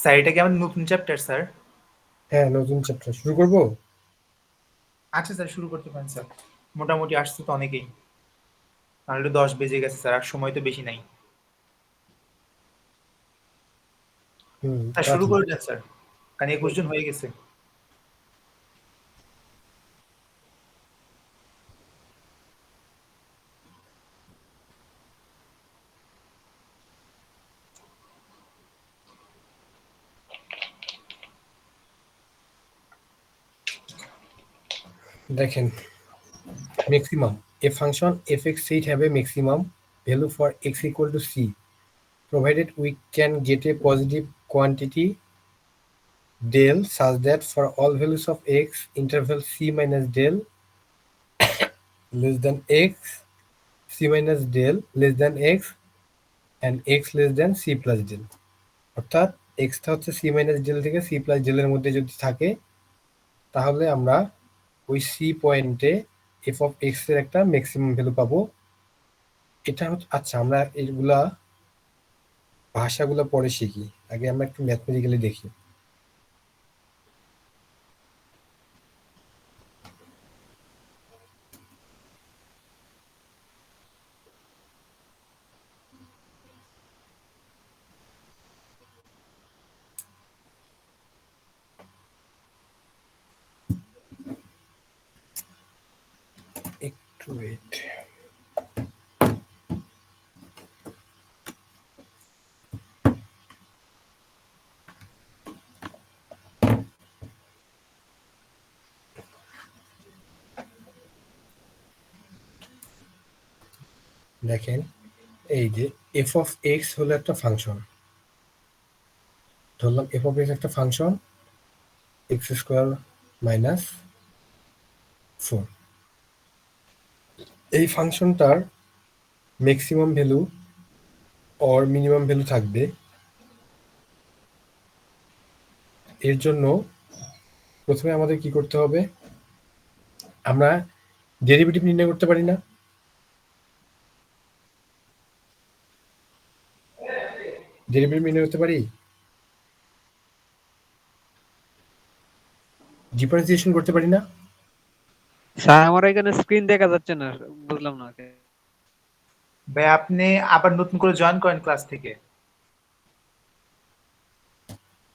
Sir এটা কি আমাদের নতুন চ্যাপ্টার স্যার? হ্যাঁ, নতুন চ্যাপ্টার শুরু করব। আচ্ছা স্যার, শুরু করতে পারেন স্যার। মোটামুটি আসছে তো অনেকেই, অলরেডি 10 বেজে গেছে স্যার, আর সময় তো বেশি নাই। স্যার তা শুরু ঠিক। করে দেন স্যার, কারণ 21 জন হয়ে গেছে। দেখেন, maximum. A function fx set have a maximum value for x equal to c, provided we can get a positive quantity del such that for all values of x, interval c minus del less than x, c minus del less than x, and x less than c plus del. অর্থাৎ extra হচ্ছে C minus del থেকে C plus ডেলের মধ্যে যদি থাকে, তাহলে আমরা ওই সি পয়েন্টে এফ অফ এক্স এর একটা ম্যাক্সিমাম ভ্যালু পাবো। এটা হচ্ছে, আচ্ছা আমরা এগুলা ভাষাগুলো পরে শিখি, আগে আমরা একটু ম্যাথমেটিক্যালি দেখি। একটু ওয়েট। দেখেন, এই যে এফ অফ এক্স হলো একটা ফাংশন, ধরলাম এফ অফ এক্স একটা ফাংশন এক্স স্কোয়ার মাইনাস 4। এই ফাংশনটার maximum value or minimum value থাকবে। এর জন্য প্রথমে আমাদের কি করতে হবে, আমরা ডেরিভেটিভ নির্ণয় করতে পারি না? ডেরিভেটিভ নির্ণয় করতে পারি, ডিফারেন্সিয়েশন করতে পারি না? স্যার আমার এখানে স্ক্রিন দেখা যাচ্ছে না, বুঝলাম না। ভাই আপনি আবার নতুন করে জয়েন করেন ক্লাস থেকে।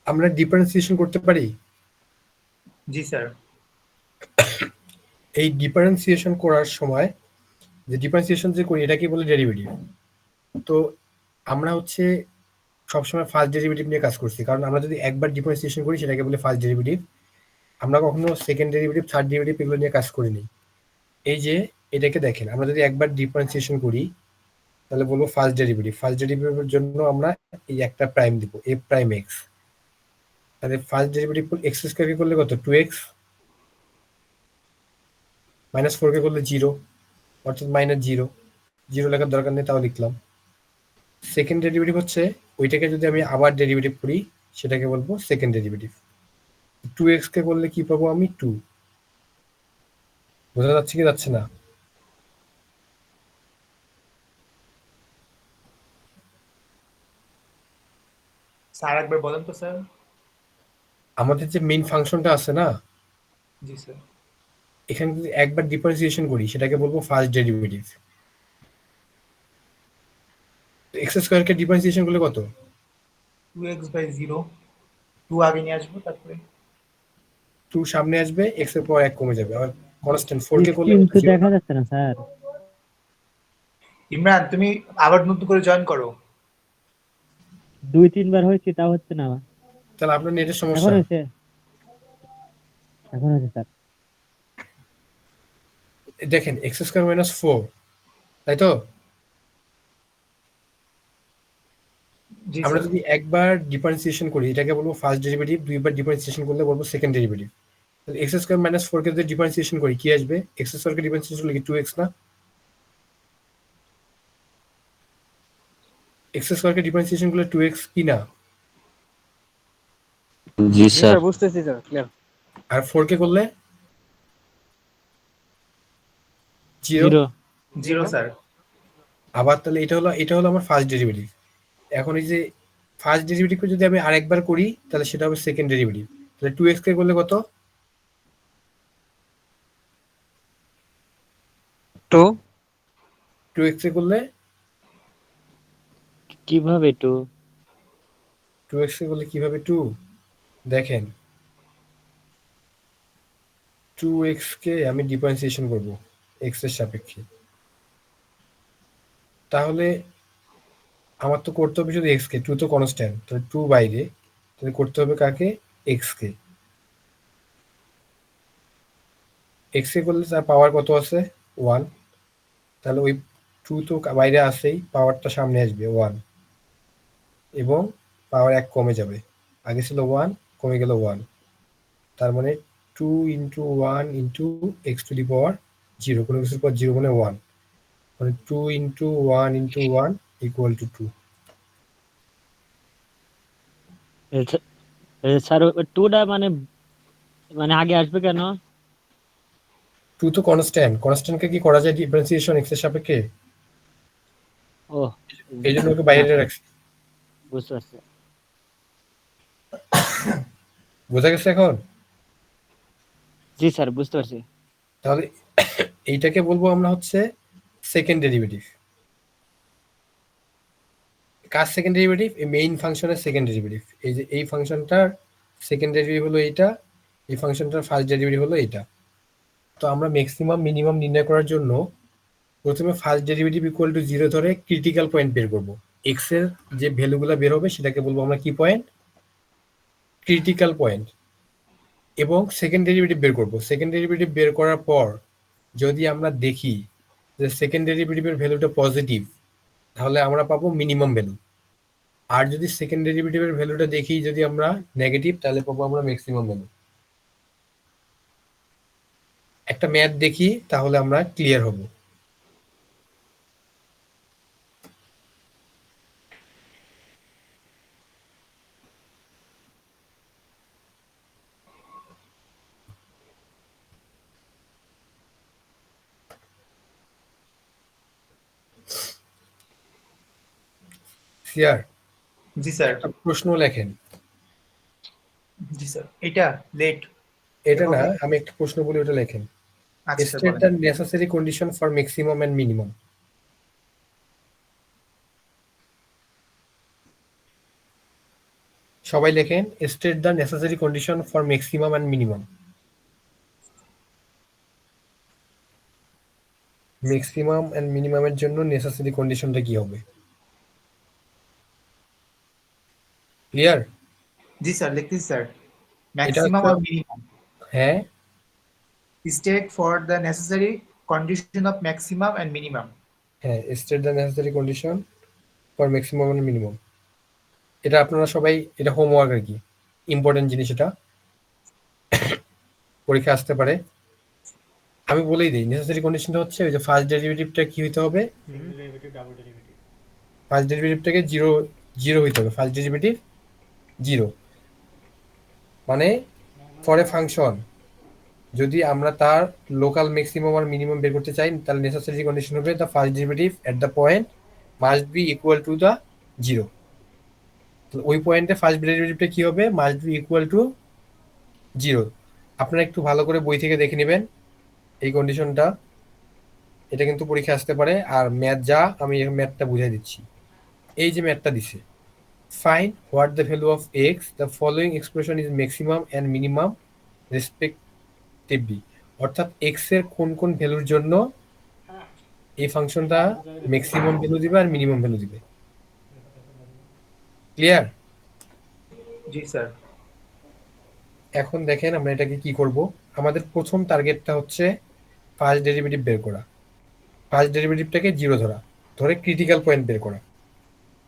আমরা ডিফারেন্সিয়েশন করতে পারি। জি স্যার। এই ডিফারেন্সিয়েশন করার সময় যে ডিফারেন্সিয়েশন যে করি এটাকে বলে ডেরিভেটিভ। তো আমরা হচ্ছে সবসময় ফার্স্ট ডেরিভেটিভ নিয়ে কাজ করছি, কারণ আমরা যদি একবার ডিফারেন্সিয়েশন করি সেটাকে বলে ফার্স্ট ডেরিভেটিভ। আমরা কখনো সেকেন্ড ডেরিভেটিভ, থার্ড ডেরিভেটিভ এগুলো নিয়ে কাজ করিনি। এই যে এটাকে দেখেন, আমরা যদি একবার ডিফারেন্সিয়েশন করি তাহলে বলবো ফার্স্ট ডেরিভেটিভ। ফার্স্ট ডেরিভেটিভের জন্য আমরা এই একটা প্রাইম দিব, এ প্রাইম এক্স। তাহলে ফার্স্ট ডেরিভেটিভ এক্স স্কোয়ারকে করলে কত, 2x, মাইনাস 4কে করলে 0, অর্থাৎ মাইনাস 0। 0 লেখার দরকার নেই, তাও লিখলাম। সেকেন্ড ডেরিভেটিভ হচ্ছে ওইটাকে যদি আমি আবার ডেরিভেটিভ করি সেটাকে বলবো সেকেন্ড ডেরিভেটিভ। 2x কে করলে কি পাবো আমি, 2। বোঝা যাচ্ছে কি যাচ্ছে না? স্যার একবার বলেন তো স্যার। আমাদের যে মেইন ফাংশনটা আছে না, জি স্যার। এখানে যদি একবার ডিফারেন্সিয়েশন করি সেটাকে বলবো ফার্স্ট ডেরিভেটিভ। এক্স স্কোয়ারকে ডিফারেন্সিয়েশন করলে কত, 2x/0, 2 আগে নিয়ে আসবো তারপরে। 2 সামনে আসবে, এক্স এর পর 1 কমে যাবে। আর কনস্ট্যান্ট 4 কে করলে স্ক্রিন কত, তো 0 দেখা না? যাচ্ছে না স্যার। ইমরান তুমি আবার নতুন করে জয়েন করো। 2-3 বার হয়েছে, তা হচ্ছে না। তাহলে আপনার নেটের এখন সমস্যা। হয়েছে, এখন হয়েছে স্যার। দেখেন এক্স স্কোয়ার মাইনাস 4, তাই তো? জি আমরা স্যার। যদি একবার ডিফারেন্সিয়েশন করি এটাকে বলবো ফার্স্ট ডেরিভেটিভ, দুইবার ডিফারেন্সিয়েশন করলে বলবো সেকেন্ড ডেরিভেটিভ। তাহলে এক্স স্কোয়ার মাইনাস 4 কে যদি ডিফারেন্সিয়েশন করি কি আসবে, এক্স স্কোয়ারকে ডিফারেন্সিয়েশন করলে কি 2x না? এক্স স্কোয়ারকে ডিফারেন্সিয়েশন করলে 2x কি না? জি জি স্যার। স্যার, বুঝতেছি স্যার, ক্লিয়ার। আর 4 কে করলে 0। 0। 0 স্যার। আবার তাহলে এটা হলো আমার ফার্স্ট ডেরিভেটিভ। এখন এই যে ফার্স্ট ডেরিভেটিভকে যদি আমি আরেকবার করি তাহলে সেটা হবে সেকেন্ড ডেরিভেটিভ। তাহলে 2x কে করলে কত? 2 2x কে করলে কিভাবে 2x কে করলে কিভাবে 2? দেখেন 2x কে আমি ডিফারেন্সিয়েশন করব x এর সাপেক্ষে, তাহলে আমার তো করতে হবে শুধু x কে, 2 তো কনস্ট্যান্ট, তাহলে 2 বাইরে, তাহলে করতে হবে কাকে? x কে। x কে করলে তার পাওয়ার কত আছে? 1, তাহলে ওই 2 তো বাইরে আসেই, পাওয়ারটা সামনে আসবে 1 এবং পাওয়ার 1 কমে যাবে, আগে ছিল 1 কমে গেল 1, তার মানে 2 into 1 into X to the power 0, কোনো কিছুর পর 0 মানে 1, মানে 2 into 1 into 1 equal to 2। Sir 2টা মানে মানে আগে আসবে কেন? 2 তো কনস্ট্যান্টকে কি করা যায় ডিফারেন্সিয়েশন এক্স এর সাপেক্ষে? ও এই জন্য ওকে হ্যাঁ, বাইরে রাখছি। বুঝতে পারছি। বোঝা গেছে এখন? জি স্যার, বুঝতে পারছি। তাহলে এইটাকে বলবো আমরা হচ্ছে সেকেন্ড ডেরিভেটিভ। কার সেকেন্ড ডেরিভেটিভ? এই মেইন ফাংশনের সেকেন্ড ডেরিভেটিভ। এই যে এই ফাংশনটার সেকেন্ড ডেরিভেটিভ হলো এইটা, এই ফাংশনটার ফার্স্ট ডেরিভেটিভ হলো এইটা। তো আমরা ম্যাক্সিমাম মিনিমাম নির্ণয় করার জন্য প্রথমে ফার্স্ট ডেরিভেটিভ ইকুয়াল টু 0 ধরে ক্রিটিক্যাল পয়েন্ট বের করব। এক্স এর যে ভ্যালুগুলো বের হবে সেটাকে বলবো আমরা কি পয়েন্ট? Critical point. এবং সেকেন্ড ডেরিভেটিভ বের করব। সেকেন্ড ডেরিভেটিভ বের করার পর যদি আমরা দেখি যে সেকেন্ড ডেরিভেটিভের ভ্যালুটা পজিটিভ, তাহলে আমরা পাবো মিনিমাম ভ্যালু। আর যদি সেকেন্ড ডেরিভেটিভের ভ্যালুটা দেখি যদি আমরা নেগেটিভ, তাহলে পাবো আমরা ম্যাক্সিমাম ভ্যালু। একটা ম্যাথ দেখি তাহলে আমরা ক্লিয়ার হব। ক্লিয়ার? জি স্যার। একটা প্রশ্ন লেখেন। জি স্যার। এটা লেট। এটা না, আমি একটা প্রশ্ন বলি, ওটা লেখেন। আচ্ছা স্যার, State বলেন। the necessary condition for maximum and minimum. সবাই লেখেন state the necessary condition for maximum and minimum. Maximum and মিনিমামের জন্য নেসেসারি কন্ডিশনটা কি হবে? ক্লিয়ার? জি স্যার, লিখতেছি স্যার। এটা ম্যাক্সিমাম হচ্ছে, আর মিনিমাম। হ্যাঁ, State for the necessary condition of maximum and minimum. হ্যাঁ, state the necessary condition for maximum and minimum. এটা আপনারা সবাই, এটা হোমওয়ার্ক আর কি, ইম্পর্টেন্ট জিনিস, এটা পরীক্ষা আসতে পারে। আমি বলেই দিই, নেসেসারি কন্ডিশনটা হচ্ছে ওই যে ফার্স্ট ডেরিভেটিভটা কি হইতে হবে? ফার্স্ট ডেরিভেটিভটাকে জিরো জিরো হইতে হবে। ফার্স্ট ডেরিভেটিভ 0, মানে ফর এ ফাংশন যদি আমরা তার লোকাল ম্যাক্সিমাম আর মিনিমাম বের করতে চাই, তাহলে নেসেসারি কন্ডিশন হবে the first derivative at the point must be equal to the 0। ওই পয়েন্টে ফার্স্ট ডেরিভেটিভটা কি হবে? Must be equal to 0। আপনারা একটু ভালো করে বই থেকে দেখে নেবেন এই কন্ডিশনটা, এটা কিন্তু পরীক্ষা আসতে পারে। আর ম্যাথ যা, আমি এই ম্যাথটা বুঝাই দিচ্ছি। এই যে ম্যাথটা দিছে, find what the value of x, the following expression is maximum and minimum respectively. অর্থাৎ এক্স এর কোন কোন ভ্যালুর জন্য এই ফাংশনটা ম্যাক্সিমাম ভ্যালু দিবে আর মিনিমাম ভ্যালু দিবে। ক্লিয়ার? জি স্যার। এখন দেখেন আমরা এটাকে কি করব। আমাদের প্রথম টার্গেটটা হচ্ছে ফার্স্ট ডেরিভেটিভ বের করা, ফার্স্ট ডেরিভেটিভটাকে 0 ধরা, ধরে ক্রিটিক্যাল পয়েন্ট বের করা।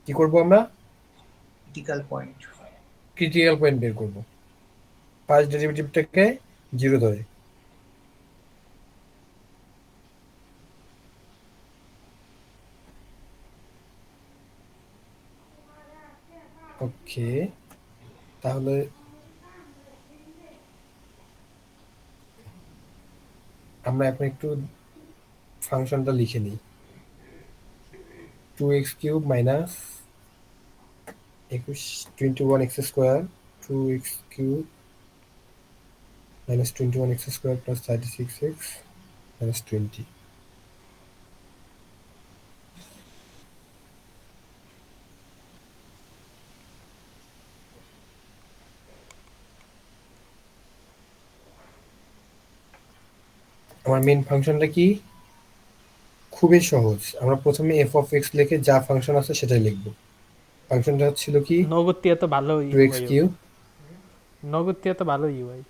কি করব আমরা? Critical point. ক্রিটিক্যাল পয়েন্ট বের করব ফার্স্ট ডেরিভেটিভটাকে 0 ধরে। ওকে, তাহলে আমরা এখন একটু ফাংশনটা লিখে নিই। 2x³ minus 21 x square 2x cube minus 21 x square plus 36x minus 20. আমার মেইন ফাংশনটা কি? খুবই সহজ। আমরা প্রথমে f of x লিখে যা ফাংশন আছে সেটাই লিখব। ফাংশনটা ছিল কি নগদ তো ভালো 2x cube নগদ তো ভালো ইউআই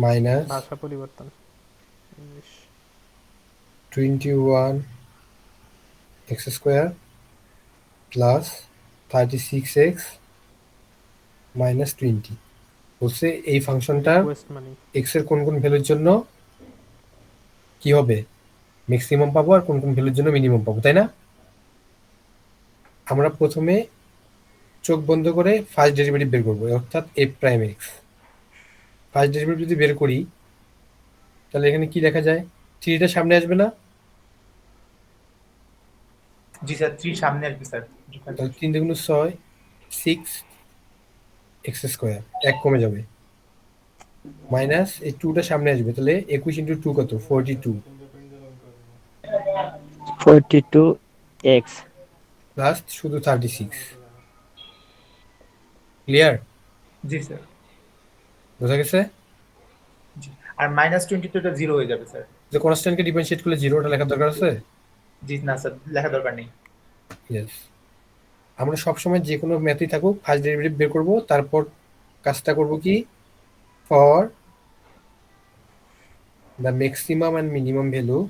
minus ভাষা পরিবর্তন English 21 x square plus 36x minus 20 বলছে এই ফাংশনটা ওয়েস্ট মানি x এর কোন কোন ভ্যালুর জন্য কি হবে ম্যাক্সিমাম পাবো আর কোন কোন ভ্যালুর জন্য মিনিমাম পাবো, তাই না? আমরা প্রথমে চোখ বন্ধ করে ফার্স্ট ডেরিভেটিভ বের করবো, অর্থাৎ f prime x। First derivative যদি বের করি তাহলে এখানে কি দেখা যায়, 3টা সামনে আসবে না? জি স্যার 3 সামনে আসবে স্যার। তাহলে 3 দুগুণ 6 6 x স্কোয়ার 1 কমে যাবে মাইনাস এই 2টা সামনে আসবে, তাহলে 21 ইন্টু 2 কত 42 42x প্লাস শুধু 36। ক্লিয়ার? জি স্যার। বোঝা গেছে? জি আর -20 তো এটা 0 হয়ে যাবে স্যার। যে কনস্ট্যান্টকে ডিফারেন্সিয়েট করলে 0টা লেখার দরকার আছে? জি না স্যার লেখা দরকার নেই। ইয়েস। আমরা সবসময় যে কোনো ম্যাথই থাকুক ফার্স্ট ডেরিভেটিভ বের করব, তারপর কাজটা করব কি for the maximum and minimum value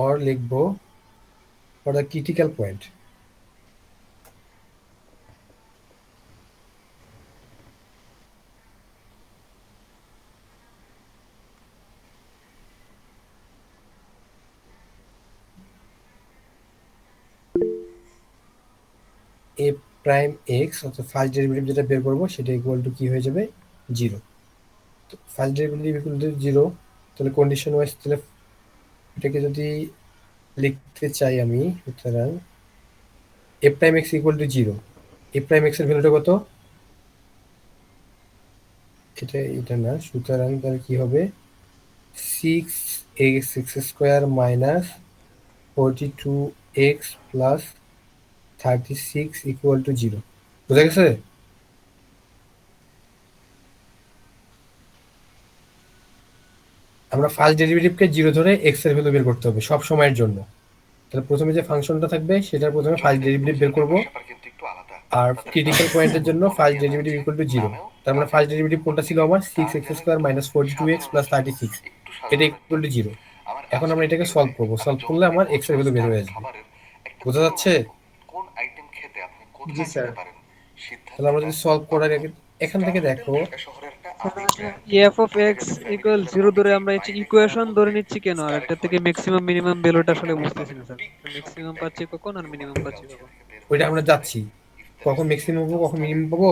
or লিখবো for the critical point. a prime x অর্থাৎ ফার্স্ট ডেরিভেটিভ যেটা বের করবো সেটা ইকুয়াল টু কি হয়ে যাবে 0। তো ফার্স্ট ডেরিভেটিভ ইকুয়াল টু 0, তাহলে কন্ডিশন ওয়াইজ তাহলে এটাকে যদি লিখতে চাই আমি, সুতরাং a prime x equal to 0, a prime x এর ভ্যালুটা কত? এটা না, সুতরাং তাহলে কি হবে 6x square minus 42x plus 36 equal to 0। বুঝা গেছে? আমরা ফার্স্ট ডেরিভেটিভকে 0 ধরে x এর ভ্যালু বের করতে হবে সব সময়ের জন্য। তাহলে প্রথমে যে ফাংশনটা থাকবে সেটার প্রথমে ফার্স্ট ডেরিভেটিভ বের করব, আর ক্রিটিক্যাল পয়েন্টের জন্য ফার্স্ট ডেরিভেটিভ ইকুয়াল টু 0। তার মানে ফার্স্ট ডেরিভেটিভ কোনটা ছিল আমার 6x square minus 42x plus 36, এটা ইকুয়াল টু 0। এখন আমরা এটাকে সলভ করব, সলভ করলে আমার x এর ভ্যালু বের হয়ে আসবে। বোঝা যাচ্ছে? জি স্যার। তাহলে আমরা যদি সলভ করার আগে এখান থেকে দেখো f of x equal 0 ধরে আমরা এই ইকুয়েশন ধরে নিচ্ছি কেন, আর একটা থেকে ম্যাক্সিমাম মিনিমাম ভ্যালুটা আসলে বুঝতেছি না স্যার। ম্যাক্সিমাম পাচ্ছি কখন আর মিনিমাম পাচ্ছি কখন? ওইটা আমরা যাচ্ছি, কখন ম্যাক্সিমাম পাবো কখন মিনিমাম পাবো,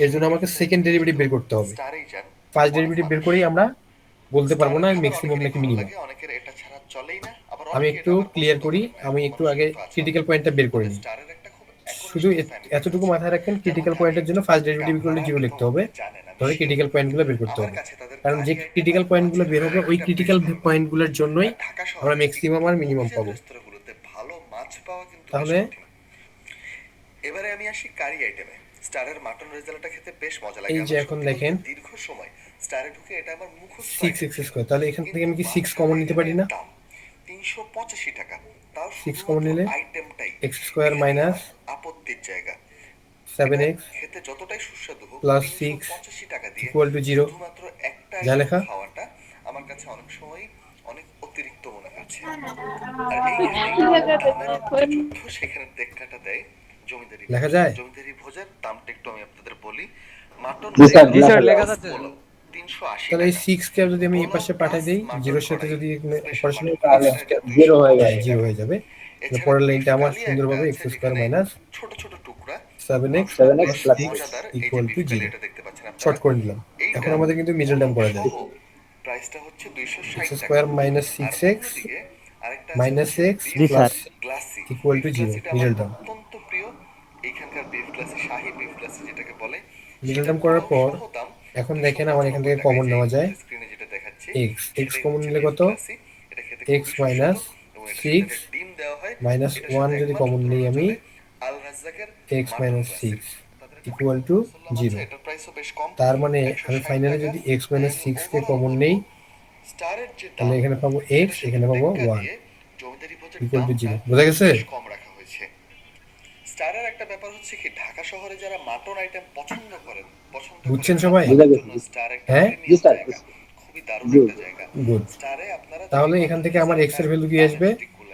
এর জন্য আমাকে সেকেন্ড ডেরিভেটিভ বের করতে হবে। ফার্স্ট ডেরিভেটিভ বের করেই আমরা বলতে পারবো না ম্যাক্সিমাম নাকি মিনিমাম। আমি একটু ক্লিয়ার করি, আমি একটু আগে ক্রিটিক্যাল পয়েন্টটা বের করে নিই। শুধু এতটুকু মাথায় রাখেন, ক্রিটিক্যাল পয়েন্টের জন্য ফার্স্ট ডেরিভেটিভ ইকুয়াল টু 0 লিখতে হবে, ধরে ক্রিটিক্যাল পয়েন্টগুলো বের করতে হবে। কারণ যে ক্রিটিক্যাল পয়েন্টগুলো বের হবে ওই ক্রিটিক্যাল পয়েন্টগুলোর জন্যই আমরা ম্যাক্সিমাম আর মিনিমাম পাবো। তাহলে এবারে আমি আসি কারি আইটেমে। স্টারের মাটন রেজালাটা খেতে বেশ মজা লাগে। এই যে এখন দেখেন দীর্ঘ সময় স্টারে ঢুকে এটা আমার মুখস্থ 6x স্কয়ার, তাহলে এখান থেকে আমি কি 6 কমন নিতে পারি না? 385 টাকা, তাও 6 কমন নিলে আইটেমটাই x স্কয়ার মাইনাস আপত্তির জায়গা। 7x খেতে যতটাই সুস্বাদু হোক প্লাস 6 85 টাকা দিয়ে ইকুয়াল টু 0 শুধুমাত্র একটা যা লেখা খাওয়াটা আমার কাছে অনেক সময় অনেক অতিরিক্ত মনে হচ্ছে। আর এই যুদ্ধ সেখানে দেখাটা দেয় জমিদারি। লেখা যায়? জমিদারি ভোজের দামটা একটু আমি আপনাদের বলি। মাটন জি স্যার লেখা যাচ্ছে। 380 তাহলে এই 6 কে যদি আমি এই পাশে পাঠিয়ে দেই 0 এর সাথে যদি অপারেশন তাহলে 0 হয়ে যাবে। 0 হয়ে যাবে। এছাড়া পরের beef লাইনটা আমার কালিয়া সুন্দরভাবে একটা এক্স আছে স্কোয়ার যেখানে মাইনাস ছোট ছোট টুকরা 7x বেশ প্লাস x মজাদার। এই যে ইকুয়াল টু beef 0 কালিয়াটা দেখতে পাচ্ছেন শর্ট আপনারা, করে নিলাম। এইটা এখন আমাদের কিন্তু মিডল টার্ম করা যায়। সহ প্রাইসটা হচ্ছে 260 এক্স টাকা। স্কোয়ার মাইনাস আর 6x অন্যদিকে আরেকটা আছে মাইনাস হচ্ছে এক্স beef জি স্যার। প্লাস গ্লাসি। ইকুয়াল beef টু 0 গ্লাসিটা আমার মিডল টার্ম। অত্যন্ত প্রিয়। এইখানকার beef গ্লাসি, শাহী beef গ্লাসি যেটাকে বলে, মিডল সেটার টার্ম করার পোলাও পর সহ দাম এখন দেখেন আমার এখান থেকে 295 টাকা। কমন এই যে নেওয়া যায় স্ক্রিনে যেটা দেখাচ্ছি x সেটাই কমন হচ্ছে নিলে beef কত গ্লাসি। এটা খেতে x খুবই মাইনাস সুস্বাদু এবং এটার সাথে 6 একটা ডিম দেওয়া হয়। মাইনাস এটার 1 সাথে যদি একমাত্র কমন নিই তুলনা আমি চলে আল রাজ্জাকের x মাটন মাইনাস গ্লাসির। 6 তাদের একটা ইকুয়াল খুব টু ভালো সালাম আছে, 0। এটার প্রাইসও বেশ কম, তার মানে আমি 160 ফাইনালি টাকা। যদি x মাইনাস 6 কে ওভারঅল কমন বলবো নেই স্টারের যে তাহলে দাম এখানে পাবো x সেটার সাথে এখানে পাবো টেক্কা 1 দিয়ে জমিদারি ভোজের ইকুয়াল টু দামটা 0। বোঝা গেছে? বেশ কম রাখা হয়েছে। স্টারের একটা ব্যাপার হচ্ছে কি, ঢাকা শহরে যারা মাটন আইটেম পছন্দ করেন, বুঝছেন সবাই? তাদের জন্য স্টার একটা হ্যাঁ প্রিমিয়াম জায়গা, খুবই দারুণ একটা জায়গা। গুড। স্টারে আপনারা তাহলে এখান থেকে আমার x এর ভ্যালু কি আসবে?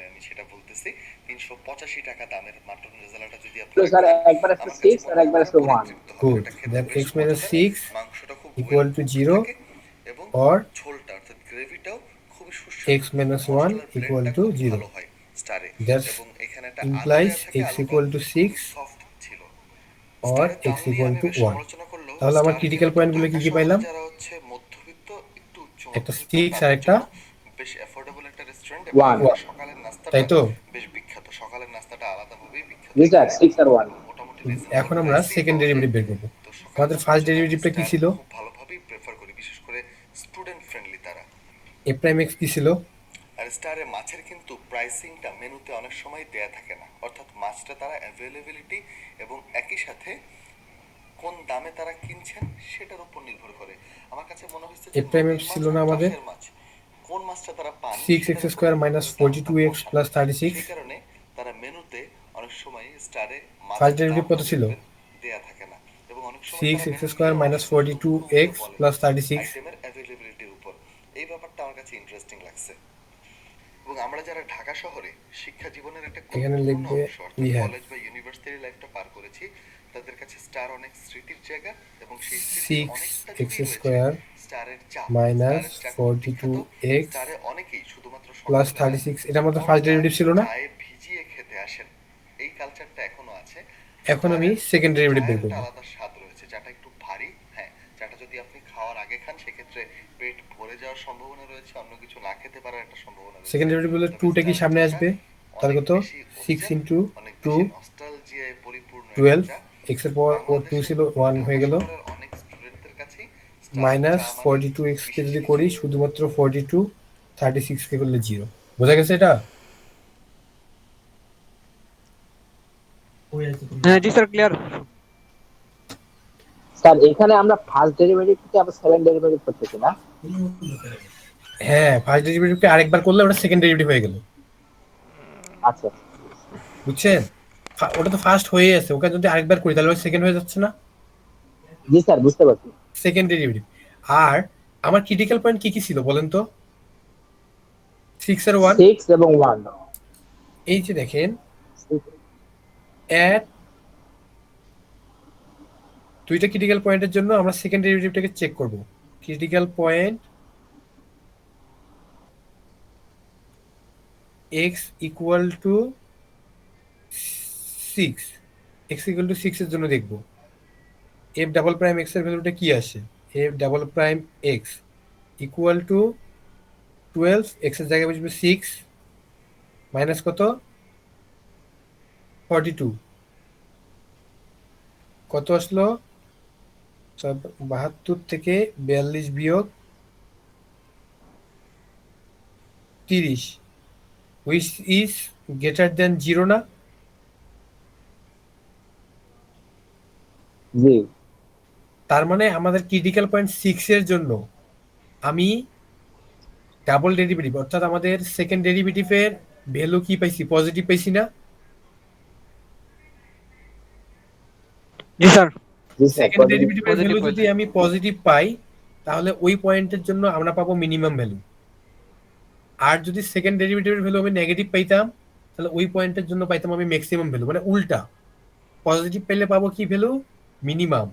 আমি সেটা বলতেছি, 385 টাকা দামের মাটন রেজালাটা যদি তো আপনারা স্যার করেন, একবার আছে আমার কাছে 6 আর মনে হয় একবার আছে আপনারা 1। পরিতৃপ্ত হবেন। গুড। এটা খেতে দেন বেশ x মাইনাস মজাদার, 6 মাংসটা খুব ইকুয়াল টু 0 থাকে এবং or ঝোলটা অর্থাৎ গ্রেভিটাও খুবই x minus 1 equal to 0. ভালো হয় স্টারে। That এবং এখানে একটা implies আলু দেয়া থাকে, x আলুটা equal to 6 সফট ছিল। or স্টারের দাম x নিয়ে equal আমি to বেশ 1. সমালোচনা করলেও তাহলে আমার স্টার ক্রিটিক্যাল কিন্তু পয়েন্টগুলো কি ঢাকা কি শহরে পাইলাম? যারা হচ্ছে মধ্যবিত্ত, একটু উচ্চ একটা মধ্যবিত্ত, 6 আর তাদের একটা জন্য বেশ অ্যাফোর্ডেবল একটা রেস্টুরেন্ট এবং 1 এখানে সকালের নাস্তাটা তাই তো? বেশ বিখ্যাত। সকালের নাস্তাটা আলাদাভাবেই বিখ্যাত। জি স্যার 6 আর 1। মোটামুটি এখন রিজনেবল আমরা প্রাইসেই সেকেন্ড পাওয়া যায়। ডেরিভেটিভ বের করব। তো সকালের আমাদের ফার্স্ট নাস্তার জন্য আমি ডেরিভেটিভটা কি স্টার ছিল? খুব ভালোভাবেই প্রেফার করি, বিশেষ করে স্টুডেন্ট ফ্রেন্ডলি তারা। a prime x কি ছিল? আর স্টারে মাছের কিন্তু প্রাইসিংটা মেনুতে অনেক সময় দেয়া থাকে না, অর্থাৎ মাছটা তারা অ্যাভেলেবিলিটি এবং একই সাথে কোন দামে তারা কিনছেন সেটার উপর নির্ভর করে। আমার কাছে মনে হচ্ছে যে a prime নদীর x মাছ ছিল হোক, না আমাদের চাষের মাছ, কোন মাছটা তারা পান 6x সেটার উপর স্কোয়ার নির্ভর মাইনাস করে দামটা 42x বসানো। প্লাস 36। সেই কারণে তারা মেনুতে অনেক সময় স্টারে ফার্স্ট মাছের ডেরিভেটিভ দামটা কত ছিল? দেখবেন দেয়া থাকে না, এবং অনেক সময় তারা 6x মেনু স্কোয়ার দিলেও মাইনাস অনেক সময় 42x বলে প্লাস 36। আইটেমের অ্যাভেলেবিলিটির উপর। এই ব্যাপারটা আমার কাছে ইন্টারেস্টিং লাগছে। এবং আমরা যারা ঢাকা শহরে শিক্ষা জীবনের একটা এখানে গুরুত্বপূর্ণ লিখবে অংশ, অর্থাৎ we have কলেজ বা ইউনিভার্সিটি লাইফটা পার করেছি, তাদের কাছে স্টার অনেক স্মৃতির জায়গা এবং সেই স্মৃতির অনেকটা 6x জুড়েই স্কোয়ার রয়েছে স্টারের চা। মাইনাস স্টারের চা খুব বিখ্যাত। 42x স্টারে অনেকেই শুধুমাত্র প্লাস সন্ধ্যাবেলা 36 এটা আমাদের গরম ফার্স্ট ডেরিভেটিভ ছিল না? চায়ে ভিজিয়ে খেতে আসেন। এই কালচারটা এখনো আছে। এখন আমি স্টারের সেকেন্ড ডেরিভেটিভ বের চায়ের একটা করব। আলাদা স্বাদ রয়েছে, চাটা একটু ভারী। হ্যাঁ, চাটা যদি আপনি খাওয়ার আগে খান সেক্ষেত্রে পেট ভরে যাওয়ার সম্ভাবনা রয়েছে, অন্য কিছু না খেতে পারার একটা সম্ভাবনা রয়েছে। সেকেন্ড ডেরিভেটিভ বলে তবে 2টা কি স্টারের সামনে চাটা আসবে? তাহলে অনেক কত? বেশি 6 অরিজিনাল, ইন্টু অনেক 2 বেশি নস্টালজিয়ায় পরিপূর্ণ একটা 12 চা। x এর পাওয়ার ও 2 ছিল 1 হয়ে গেল ঢাকা শহরের অনেক স্টুডেন্টদের কাছেই স্টারের মাইনাস চা মানে 42x কে যদি বিশেষ করি কিছু। শুধুমাত্র 42 36 কে করলে 0। বোঝা গেছে এটা? হ্যাঁ জি স্যার, ক্লিয়ার। স্যার এখানে আমরা ফার্স্ট ডেরিভেটিভ থেকে আবার সেকেন্ড ডেরিভেটিভ করতেছি না? হ্যাঁ, ফার্স্ট ডেরিভেটিভকে আরেকবার করলে ওটা সেকেন্ড ডেরিভেটিভ হয়ে গেল। আচ্ছা বুঝছেন? ওটা তো ফার্স্ট হয়ে আছে, ওকে যদি আরেকবার করি তাহলে ওটা সেকেন্ড হয়ে যাচ্ছে না? জি স্যার বুঝতে পারছি। Second derivative. আর আমার ক্রিটিক্যাল পয়েন্ট কি কি ছিল বলেন তো? 6 আর 1। 6 এবং 1। এই যে দেখেন এট দুইটা ক্রিটিক্যাল পয়েন্টের জন্য আমরা সেকেন্ড ডেরিভেটিভটাকে চেক করব। Critical point x equal to 6, x equal to 6 এর জন্য দেখব f ডাবল প্রাইম x এর ভ্যালুটা কি আসে। f double prime x equal to 12, x এর জায়গায় বসবে 6 মাইনাস কত 42, কত আসলো 72 থেকে 42 বিয়োগ 30, হুইচ ইজ গ্রেটার দেন 0 না? জি তার মানে আমাদের ক্রিটিক্যাল পয়েন্ট 6 এর জন্য আমি ডাবল ডেরিভেটিভ অর্থাৎ আমাদের সেকেন্ড ডেরিভেটিভের ভ্যালু কি পাইছি? পজিটিভ পাইছি না? জি স্যার। জি স্যার সেকেন্ড ডেরিভেটিভের Positive ভ্যালু পাইছি। যদি আমি পজিটিভ পাই তাহলে ওই পয়েন্টের জন্য আমরা পাবো মিনিমাম ভ্যালু। আর যদি সেকেন্ড ডেরিভেটিভের ভ্যালু আমি নেগেটিভ পাইতাম তাহলে ওই পয়েন্টের জন্য পাইতাম আমি ম্যাক্সিমাম ভ্যালু, মানে উল্টা। পজিটিভ পেলে পাবো কি ভ্যালু? মিনিমাম।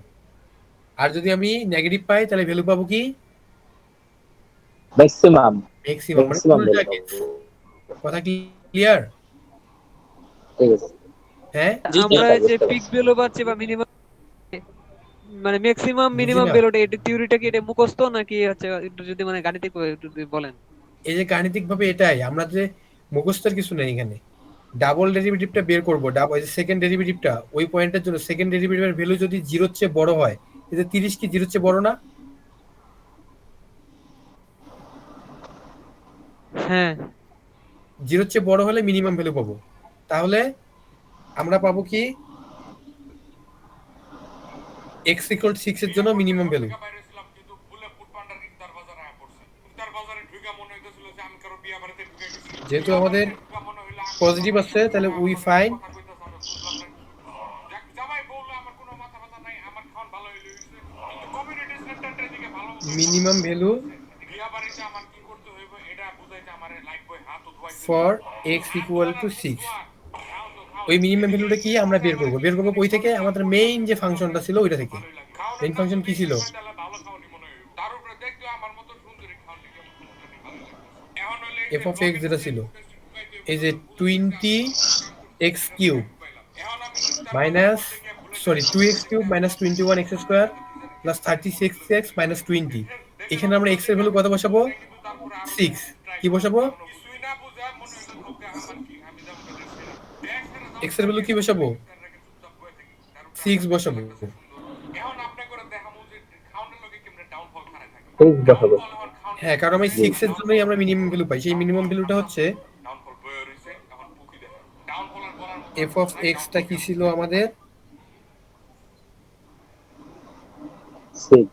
আর যদি আমি নেগেটিভ পাই তাহলে ভ্যালু পাবো কি? ম্যাক্সিমাম ম্যাক্সিমাম, মানে ম্যাক্সিমাম উল্টা ভ্যালু কেস। কথা কি ক্লিয়ার? ঠিক আছে। হ্যাঁ আমরা এই যে বুঝতে পিক পারছি। ভ্যালু পাচ্ছি বা মিনিমাম মানে ম্যাক্সিমাম বুঝি মিনিমাম না। ভ্যালুটা এটা থিওরিটা কি এটা মুখস্থ নাকি হচ্ছে একটু যদি মানে গাণিতিক ভাবে একটু যদি বলেন। এই যে গাণিতিক ভাবে এটাই, আমরা যে মুখস্থের কিছু নেই এখানে। ডাবল ডেরিভেটিভটা বের করবো, ডাবল সেকেন্ড ডেরিভেটিভটা ওই পয়েন্টের জন্য সেকেন্ড ডেরিভেটিভের ভ্যালু যদি জিরোর চেয়ে বড় হয়, এই যে 30 কি জিরোর চেয়ে বড় না? হ্যাঁ জিরোর চেয়ে বড় হলে মিনিমাম ভ্যালু পাবো। তাহলে আমরা পাবো কি x ইকুয়াল 6 এর জন্য মিনিমাম ভ্যালু। যেহেতু আমাদের পজিটিভ আছে তাহলে we fine minimum value for x equal to 6। ওই মিনিমাম ভ্যালুটা কি আমরা বের করবো কই থেকে? আমাদের মেইন যে ফাংশনটা ছিল ওইটা থেকে। মেইন ফাংশন কি ছিল? এফ অফ এক্স যেটা ছিল, এই যে 20x³ minus, sorry 2x³ minus 21x² plus 36x minus 20। এখানে আমরা x এর ভ্যালু কত বসাবো? 6। কি বসাবো? x এর ভ্যালু কি বসাবো? 6 বসাবো। ঠিক বসাবো। হ্যাঁ, কারণ আমি জি 6 এর জন্যই আমরা মিনিমাম ভ্যালু পাই। সেই মিনিমাম ভ্যালুটা হচ্ছে এফ অফ এক্সটা কি ছিল আমাদের? 6।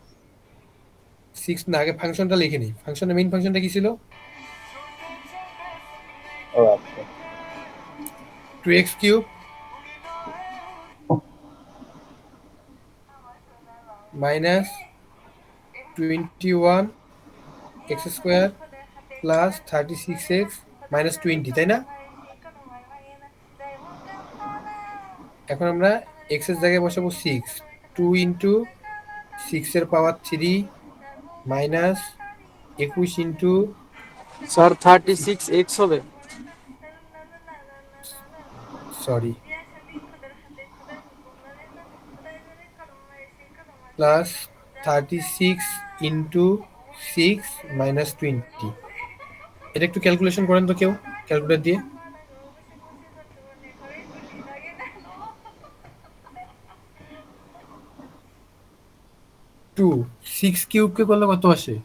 6 না, আগে ফাংশনটা লিখে নিই। ফাংশনের মেইন ফাংশনটা কি ছিল? ও আচ্ছা। 2x³ minus 21x² plus 36x minus 20, তাই না? এখন আমরা x এর জায়গায় বসাবো 6। 2 ইন্টু 6 এর পাওয়ার 3 মাইনাস 21 ইন্টু, স্যার 36x হবে। Sorry, plus 36 into 6 minus 20। এটা একটু ক্যালকুলেশন করেন তো কেউ, ক্যালকুলেটর দিয়ে। 2 6 কিউবকে করলে কত আসে?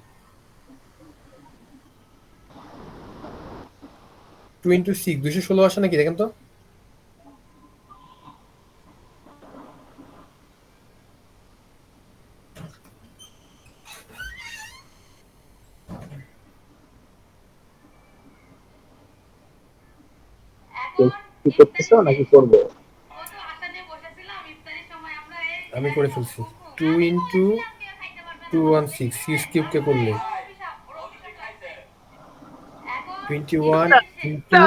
2 ইন্টু 6 216 আসে নাকি দেখেন তো? কি করতেছো নাকি করবো? আমি করে ফেলছি। 2 ইন্টু 216 6 কিউবকে করলে 21 ইন্টু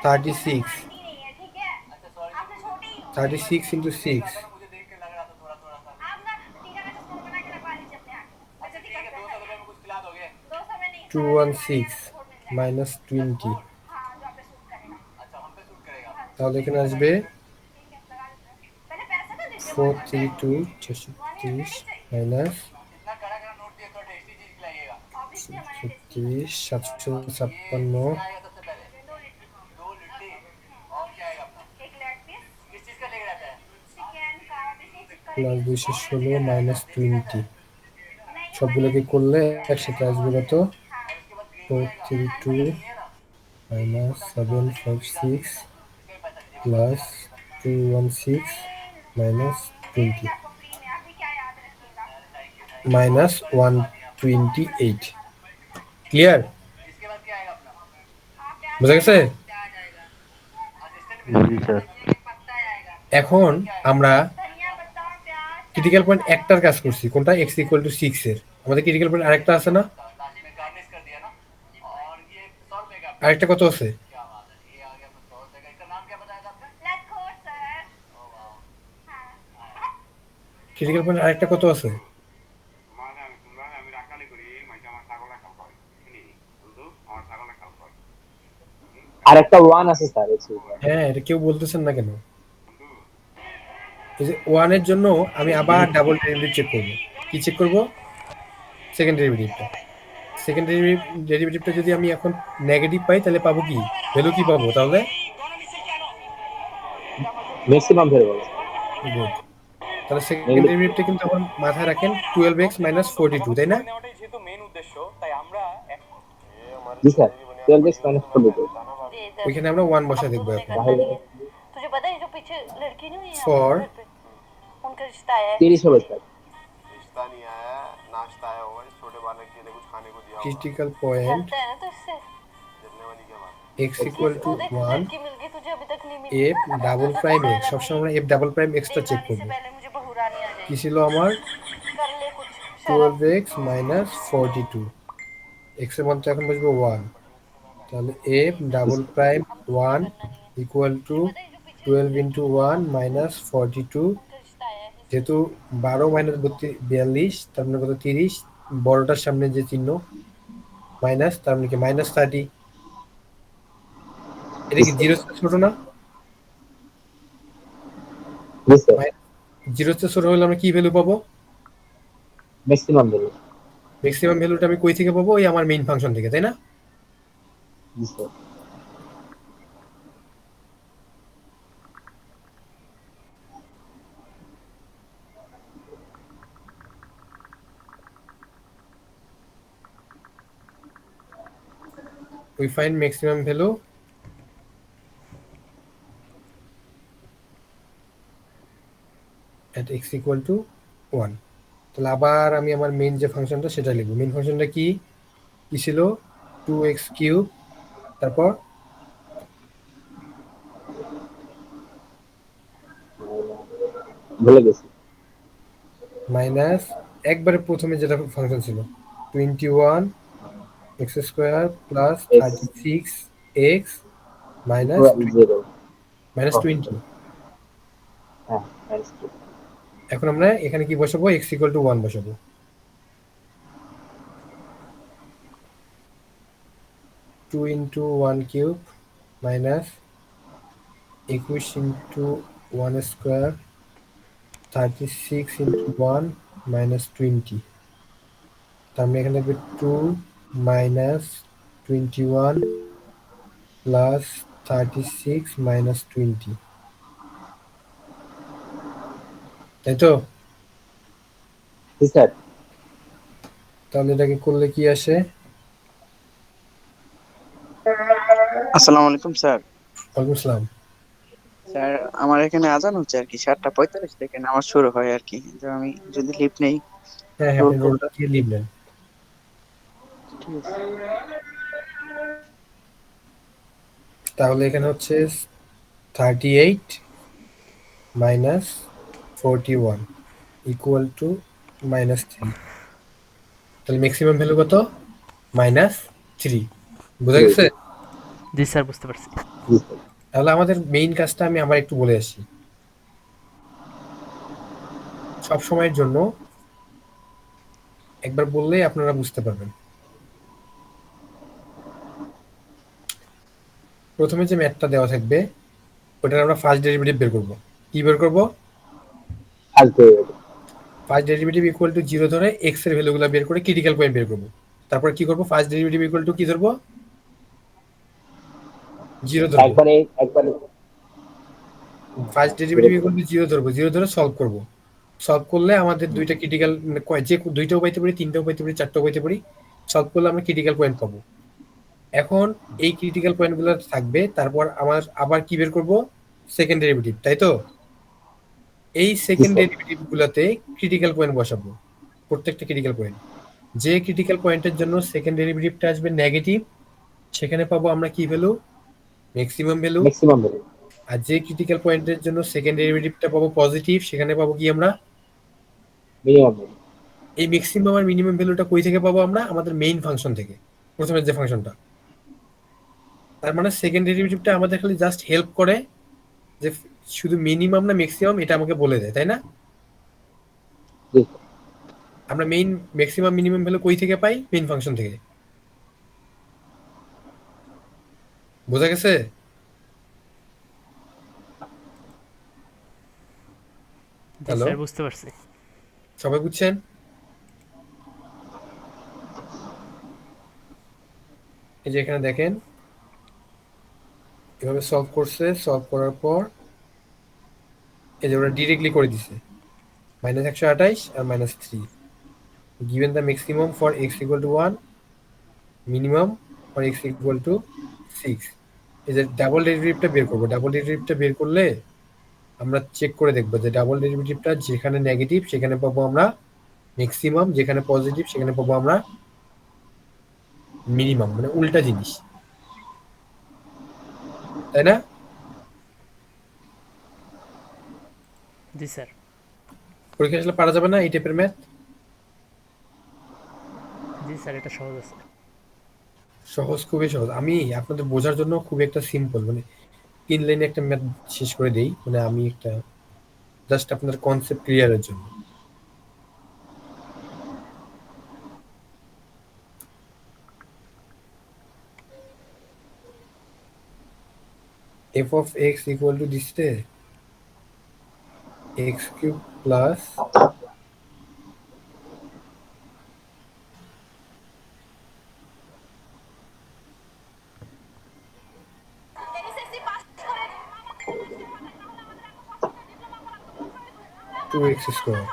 36, 36 ইন্টু 6 216 মাইনাস 20। তাহলে এখানে আসবে 432 630 মাইনাস 36 756 প্লাস 216 মাইনাস 20। সবগুলোকে করলে একসাথে আসবে কত? 432 minus 756 plus 216 minus 20 minus 128। Clear? বুঝা গেছে? এখন আমরা ক্রিটিক্যাল পয়েন্ট একটার কাজ করছি, কোনটা? x ইকুয়াল টু 6 এর। আমাদের ক্রিটিক্যাল পয়েন্ট আরেকটা আছে না? আরেকটা কত আছে? ক্রিটিক্যাল পয়েন্ট আরেকটা কত আছে? একটা 1 আছে স্যার এক্স এর উপরে। হ্যাঁ, এটা কেউ বলতেছেন না কেন? এই যে 1 এর জন্য আমি আবার ডাবল ডেরিভেটিভ চেক করব। কি চেক করব? সেকেন্ড ডেরিভেটিভটা। সেকেন্ড ডেরিভেটিভটা যদি আমি এখন নেগেটিভ পাই তাহলে পাবো কি? ভ্যালু কি পাবো তাহলে? ম্যাক্সিমাম ভ্যালু বলো। গুড। তাহলে সেকেন্ড ডেরিভেটিভটা কিন্তু এখন মাথায় রাখেন 12x - 42, তাই না? জি স্যার 12x - 42 ওইখানে আমরা 1 বসায় দেখবো এখন। তাহলে ফর 30 হবে sir. Critical point x equal to 1 f double prime x, সবসময় আমরা f ডাবল প্রাইম x টা চেক করব। কি ছিল আমার? 12x - 42, x এর মান তো এখন বসবো 1, তাহলে f double prime 1 equal two 12 into 1 - 42, যেহেতু 12 - 42 তার মানে কত? 30, বড়টার সামনে যে চিহ্ন মাইনাস, তার মানে কি -30। এটা কি জিরো ছোট না? জি স্যার জিরো ছোট হলে আমরা কি ভ্যালু পাবো? Maximum value. ম্যাক্সিমাম ভ্যালুটা আমি কই থেকে পাবো? ওই আমার মেইন ফাংশন থেকে, তাই না? জি sir We find maximum value at x equal to 1. তাহলে আবার আমি আমার মেইন যে ফাংশনটা সেটা লিখবো। মেইন ফাংশনটা কি কি ছিল? 2x কিউব, তারপর ভুলে গেছি। মাইনাস একবারে প্রথমে যেটা ফাংশন ছিল 21 x square plus 36 x minus 0 20। হ্যাঁ -2 এখন আমরা এখানে কি বসাবো? x equal to 1 বসাবো। 2 into 1 cube minus 21 into 1 square 36 into 1 minus 20, তার মানে এখানে থাকবে 2 minus 21 plus 36 minus 20, তাই তো? জি স্যার তাহলে এটাকে করলে কি আসে? আসসালামু আলাইকুম স্যার। ওয়ালাইকুম আসসালাম। স্যার আমার এখানে আজান হচ্ছে আর কি 7:45 থেকে নামাজ শুরু হয় আর কি, তো আমি যদি লিভ নেই হ্যাঁ হ্যাঁ, রোল আপনি কল। রোলটা দিয়ে লিভ নেন। ঠিক আছে তাহলে এখানে হচ্ছে 38 minus 41 equal to -3, তাহলে ম্যাক্সিমাম ভ্যালু কত? -3। বুঝা গেছে? জি স্যার বুঝতে পারছি। জি স্যার তাহলে আমাদের মেইন কাজটা আমি আবার একটু বলে আসি। সব সময়ের জন্য একবার বললেই আপনারা বুঝতে পারবেন। প্রথমে যে ম্যাথটা দেওয়া থাকবে ওটার আমরা ফার্স্ট ডেরিভেটিভ বের করব। কি বের করব? আসবে। ফার্স্ট ডেরিভেটিভ ইকুয়াল টু 0 ধরে এক্স এর ভ্যালুগুলো বের করে ক্রিটিক্যাল পয়েন্ট বের করব। তারপর কি করব? ফার্স্ট ডেরিভেটিভ ইকুয়াল টু কি ধরবো? 0 ধরবো। একবারে ফার্স্ট ডেরিভেটিভ ইকুয়াল টু 0 ধরবো, 0 ধরে সলভ করব। সলভ করলে আমাদের দুইটা ক্রিটিক্যাল, মানে যে দুইটাও পাইতে পারি, তিনটাও পাইতে পারি, চারটাও পাইতে পারি। সলভ করলে আমরা ক্রিটিক্যাল পয়েন্ট পাবো। এখন এই ক্রিটিক্যাল পয়েন্টগুলো থাকবে, তারপর আমার আবার কি বের করব? সেকেন্ড ডেরিভেটিভ, তাই তো? এই সেকেন্ড ডেরিভেটিভ গুলাতে ক্রিটিক্যাল পয়েন্ট বসাবো, প্রত্যেকটা ক্রিটিক্যাল পয়েন্ট। যে ক্রিটিক্যাল পয়েন্টের জন্য সেকেন্ড ডেরিভেটিভটা আসবে নেগেটিভ, সেখানে পাবো আমরা কি value? Maximum value. Maximum value আর যে ক্রিটিক্যাল পয়েন্টের জন্য সেকেন্ড ডেরিভেটিভটা পাবো পজিটিভ, সেখানে পাবো কি আমরা? Minimum value. এই ম্যাক্সিমাম আর মিনিমাম ভ্যালুটা কই থেকে পাবো আমরা? আমাদের মেইন ফাংশন থেকে, প্রথমের যে ফাংশনটা। তার মানে সেকেন্ড ডেরিভেটিভটা আমাদের খালি জাস্ট হেল্প করে যে শুধু মিনিমাম না ম্যাক্সিমাম এটা আমাকে বলে দেয়, তাই না? জি আমরা মেইন ম্যাক্সিমাম মিনিমাম ভ্যালু কই থেকে পাই? মেইন ফাংশন থেকে। বোঝা গেছে? জি হ্যালো, স্যার বুঝতে পারছি। সবাই বুঝছেন? এই যে এখানে দেখেন এভাবে সলভ করছে, সলভ করার পর এই যে ওরা ডিরেক্টলি করে দিছে -128 আর -3 given the maximum for x equal to 1, minimum for x equal to 6. এই যে ডাবল ডেরিভেটিভটা বের করবো, ডাবল ডেরিভেটিভটা বের করলে আমরা চেক করে দেখবো যে ডাবল ডেরিভেটিভটা যেখানে নেগেটিভ সেখানে পাবো আমরা ম্যাক্সিমাম, যেখানে পজিটিভ সেখানে পাবো আমরা মিনিমাম, মানে উল্টা জিনিস, তাই না? জি স্যার। পরীক্ষা আসলে পারা যাবে না এই টাইপের ম্যাথ? জি স্যার, এটা সহজ আছে। সহজ, খুবই সহজ। আমি আপনাদের বোঝার জন্য খুবই একটা সিম্পল, মানে 3 লাইনে একটা ম্যাথ শেষ করে দেই, মানে আমি একটা জাস্ট আপনাদের কনসেপ্ট ক্লিয়ারের জন্য। f of x equal to দিচ্ছে x cube plus two x square.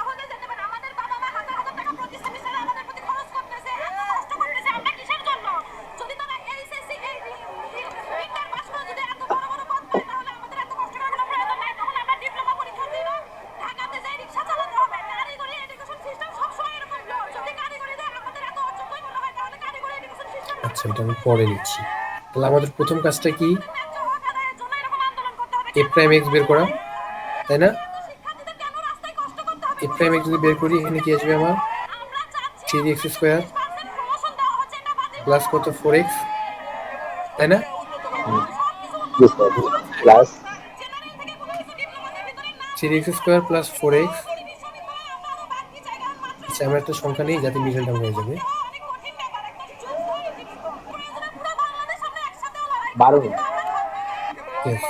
আচ্ছা, এটা আমি পরে নিচ্ছি। তাহলে আমাদের প্রথম কাজটা কি? এ প্রাইম এক্স বের করা, তাই না? এ প্রাইম এক্স যদি বের করি এখানে কি আসবে আমার? 3x স্কোয়ার প্লাস কত 4x, তাই না? Plus 3x square plus 4x। আচ্ছা, আমরা একটা সংখ্যা নেই যাতে মিডল টার্ম হয়ে যাবে। 12। Yes,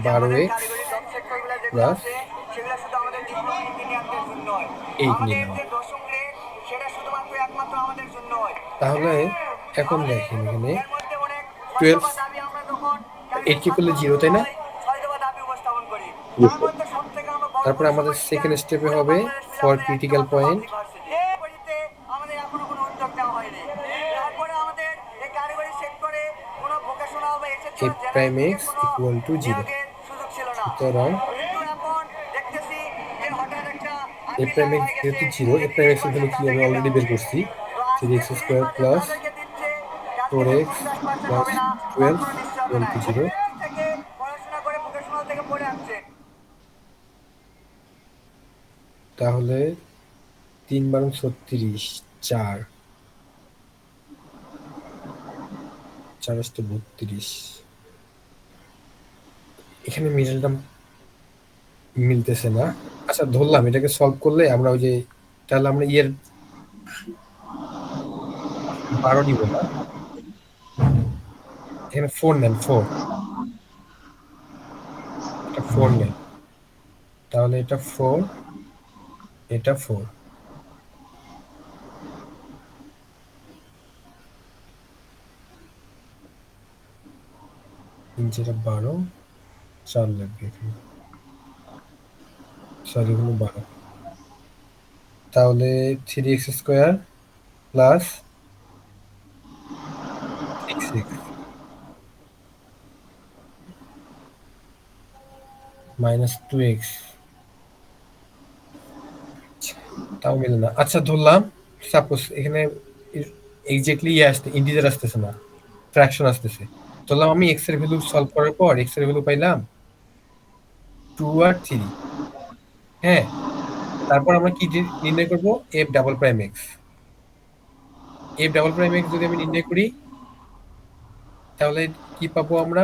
12x প্লাস 8 নিলাম। তাহলে এখন দেখেন এখানে 12 8 কি করলে 0, তাই না? তারপরে আমাদের সেকেন্ড স্টেপে হবে for critical point a prime x equal to 0. সুতরাং a prime x যেহেতু 0, a prime x এর জন্য কি আমি অলরেডি বের করছি 3x square plus 4x plus 12 equal to 0। তাহলে 3 বারং 36, 4 4 আসতে 32। এখানে মিডলটা মিলতেছে না। আচ্ছা, ধরলাম এটাকে সলভ করলে আমরা ওই যে, তাহলে আমরা ইয়ের 12 নিব না, এখানে 4 নেন, 4, এটা 4 নেন, তাহলে এটা 4, এটা 4। যেটা 12, 4 লাগবে এখানে, সরি হলো 12। তাহলে 3x square plus 6x minus 2x, তাও মিলে না। আচ্ছা, ধরলাম সাপোজ এখানে এক্স্যাক্টলি ইয়ে আসতে ইন্টিজার আসতেছে না, ফ্র্যাকশন আসতেছে। ধরলাম আমি এক্স এর ভ্যালু সলভ করার পর এক্স এর ভ্যালু পাইলাম 2 আর 3। হ্যাঁ, তারপর আমরা কি নির্ণয় করব? F double prime x. F double prime x যদি আমি নির্ণয় করি তাহলে কি পাবো আমরা?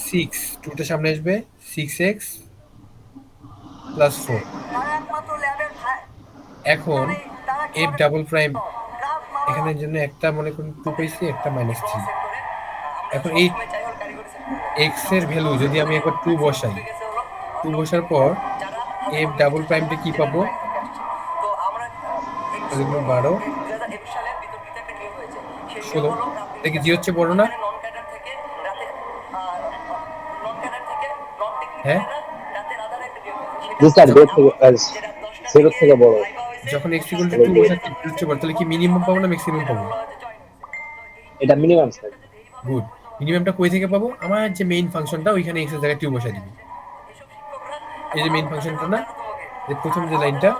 6, 2টা সামনে আসবে, 6x প্লাস 4। এখন এফ ডাবল প্রাইম এখানের জন্য একটা মনে করুন 2 পাইছি, একটা -3। এখন এই এক্স এর ভ্যালু যদি আমি একবার 2 বসাই, 2 বসার পর এফ ডাবল প্রাইমটা কি পাবো? 12 16 দেখি জি হচ্ছে বড় না? হ্যাঁ, জি স্যার বের থেকে জিরো থেকে বড়। যখন x = 2 বসাচ্ছি জি হচ্ছে বড়, তাহলে কি মিনিমাম পাবো না ম্যাক্সিমাম পাবো? এটা মিনিমাম স্যার। গুড। মিনিমামটা কই থেকে পাবো? আমার যে মেইন ফাংশনটা ওইখানে x এর জায়গায় 2 বসাই দিবি। এই যে মেইন ফাংশনটা না, যে প্রথম যে লাইনটা,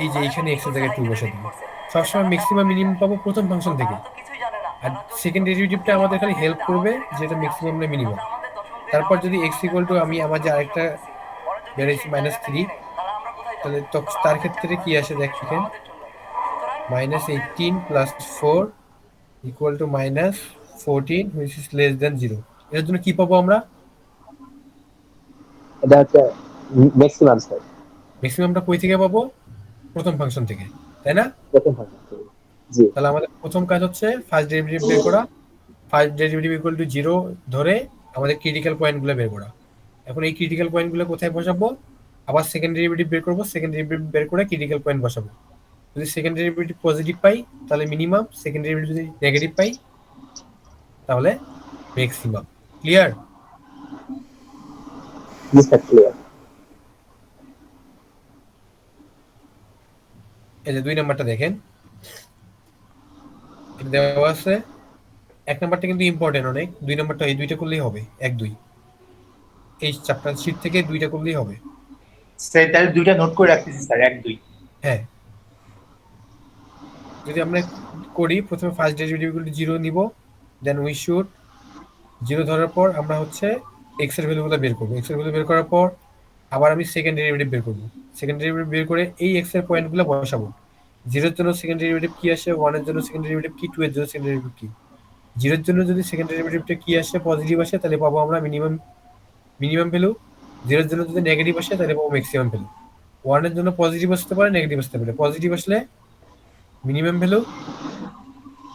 এই যে এইখানে x এর জায়গায় 2 বসাই দিবি। সবসময় ম্যাক্সিমাম মিনিমাম পাবো প্রথম ফাংশন থেকে, আর সেকেন্ড ডেরিভেটিভটা আমাদের খালি হেল্প করবে যেটা ম্যাক্সিমাম না মিনিমাম। তারপর যদি x = আমি আমার যে আরেকটা বেরিয়েছি -3, তাহলে তার ক্ষেত্রে কি আসে দেখেন, -18 + 4 = -14 which is less than 0। এর জন্য কি পাবো আমরা? এটা হচ্ছে ম্যাক্সিমাম স্যার। ম্যাক্সিমামটা কই থেকে পাবো? প্রথম ফাংশন থেকে, তাই না? প্রথম ফাংশন থেকে। জি তাহলে আমাদের প্রথম কাজ হচ্ছে ফার্স্ট ডেরিভেটিভ বের করা। ফার্স্ট ডেরিভেটিভ = 0 ধরে আমাদের ক্রিটিক্যাল পয়েন্টগুলো বের করা। এখন এই ক্রিটিক্যাল পয়েন্টগুলো কোথায় বসাবো? আবার সেকেন্ড ডেরিভেটিভ বের করব, সেকেন্ড ডেরিভেটিভ বের করে ক্রিটিক্যাল পয়েন্ট বসাবো। যদি সেকেন্ড ডেরিভেটিভ পজিটিভ পাই তাহলে মিনিমাম, সেকেন্ড ডেরিভেটিভ যদি নেগেটিভ পাই তাহলে ম্যাক্সিমাম। ক্লিয়ার? জি স্যার ক্লিয়ার। এই যে 2 নাম্বারটা দেখেন, এটা দেওয়া আছে। 1 নাম্বারটা কিন্তু ইম্পর্টেন্ট অনেক, 2 নাম্বারটা এই দুইটা করলেই হবে, 1 2। এই চ্যাপ্টার শীট থেকে 2টা করলেই হবে। স্যার তাহলে দুইটা নোট করে রাখতেছি স্যার, 1 2। হ্যাঁ, যদি আমরা করি প্রথমে ফার্স্ট ডেরিভেটিভ = 0 নিব, দেন উই শুড 0 ধরার পর আমরা হচ্ছে x এর ভ্যালুগুলো বের করব। x এর ভ্যালু বের করার পর আবার আমি সেকেন্ড ডেরিভেটিভ বের করব। সেকেন্ড ডেরিভেটিভ বের করে এই x এর পয়েন্টগুলো বসাবো। 0 এর জন্য সেকেন্ড ডেরিভেটিভ কি আসে, 1 এর জন্য সেকেন্ড ডেরিভেটিভ কি, 2 এর জন্য সেকেন্ড ডেরিভেটিভ কি। 0 এর জন্য যদি সেকেন্ড ডেরিভেটিভটা কি আসে, পজিটিভ আসে, তাহলে পাবো আমরা মিনিমাম ভ্যালু। 0 এর জন্য যদি নেগেটিভ আসে তাহলে পাবো ম্যাক্সিমাম ভ্যালু। 1 এর জন্য পজিটিভ আসতে পারে, নেগেটিভ আসতে পারে। পজিটিভ আসলে মিনিমাম ভ্যালু,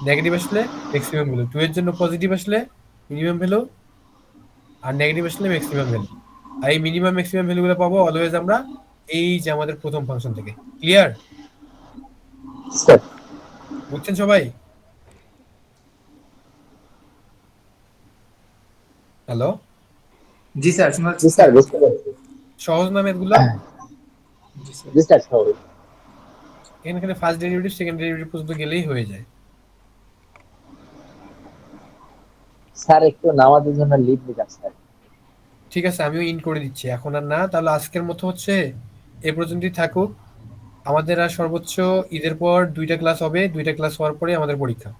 নেগেটিভ আসলে ম্যাক্সিমাম ভ্যালু। 2 এর জন্য পজিটিভ আসলে মিনিমাম ভ্যালু, আর নেগেটিভ আসলে ম্যাক্সিমাম ভ্যালু। আর এই মিনিমাম ম্যাক্সিমাম ভ্যালুগুলো পাবো অলওয়েজ আমরা এই যে আমাদের প্রথম ফাংশন থেকে। ক্লিয়ার? স্যার বুঝছেন সবাই? হ্যালো, জি স্যার শোনা যাচ্ছে জি স্যার বুঝতে পারছি। সহজ না ম্যাথগুলো? জি স্যার। জি স্যার সবাই। এখানে ফার্স্ট ডেরিভেটিভ সেকেন্ড ডেরিভেটিভ পর্যন্ত গেলেই হয়ে যায়। স্যার একটু নামাজের জন্য লিভ নিতাম স্যার। ঠিক আছে, আমিও ইন করে দিচ্ছি এখন আর না। তাহলে আজকের মতো হচ্ছে এ পর্যন্তই থাকুক। আমাদের আর সর্বোচ্চ ঈদের পর 2টা ক্লাস হবে, 2টা ক্লাস হওয়ার পরে আমাদের পরীক্ষা।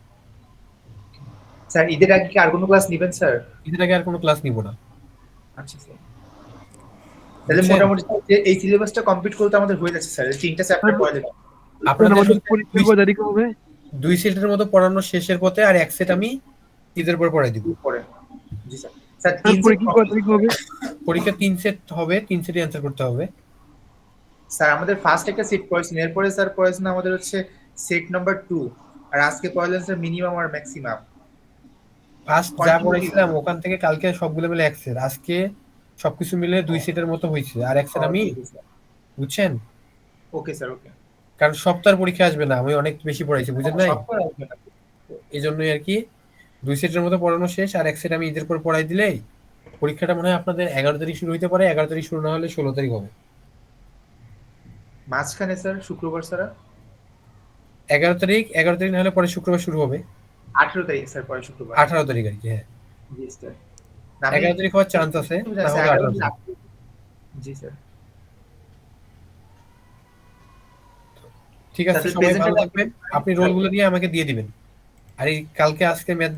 স্যার ঈদের আগে কি আর কোনো ক্লাস নেবেন স্যার? ঈদের আগে আর কোনো ক্লাস নিব না। আচ্ছা স্যার। তাহলে বুঝছেন? মোটামুটি এই সিলেবাসটা কমপ্লিট করতে আমাদের হয়ে যাচ্ছে স্যার, 3টা চ্যাপ্টার পড়া যাবে। আপনাদের আমাদের শুধু পরীক্ষার বাজারি কবে? 2 সেটের মতো পড়ানো শেষের পথে, আর 1 সেট আমি ঈদের পর পড়াই দিব। পড়ে। জি স্যার। স্যার স্যার 3 সেট পরীক্ষা কত তারিখ হবে? পরীক্ষা 3 সেট হবে, 3 সেটই অ্যান্সার করতে হবে। স্যার আমাদের ফার্স্ট একটা সেট পড়েছেন, এরপরে স্যার পড়েছেন আমাদের হচ্ছে সেট নাম্বার 2, আর আজকে পড়লেন স্যার মিনিমাম আর ম্যাক্সিমাম। ফার্স্ট যা পড়াইছিলাম ওখান থেকে কালকে সবগুলো মিলে 1 সেট, আজকে সবকিছু মিলে 2 সেটের মতো হয়েছে, আর 1 সেট আমি। বুঝছেন? Okay sir okay. কারণ সপ্তাহের পরীক্ষা আসবে না, আমি অনেক বেশি পড়াইছি, বুঝেন নাই? সবটা আসবে না। এই জন্যই আর কি 2 সেটের মতো পড়ানো শেষ, আর 1 সেট আমি ঈদের পর পড়াই দিলেই পরীক্ষাটা মনে হয় আপনাদের 11 তারিখ শুরু হতে পারে, 11 তারিখ শুরু না হলে 16 তারিখ হবে। মাঝখানে স্যার শুক্রবার ছাড়া 11 তারিখ না হলে পরে শুক্রবার শুরু হবে। 18 তারিখ স্যার, পরে শুক্রবার। 18 তারিখ আর কি, হ্যাঁ। জি স্যার। 11 তারিখ হওয়ার চান্স আছে, না হলে 18 তারিখ। জি স্যার। ঠিক আছে, সবাই ভালো থাকবেন। আপনি রোলগুলো নিয়ে আমাকে দিয়ে দিবেন, আর এই কালকে আজকে ম্যাথ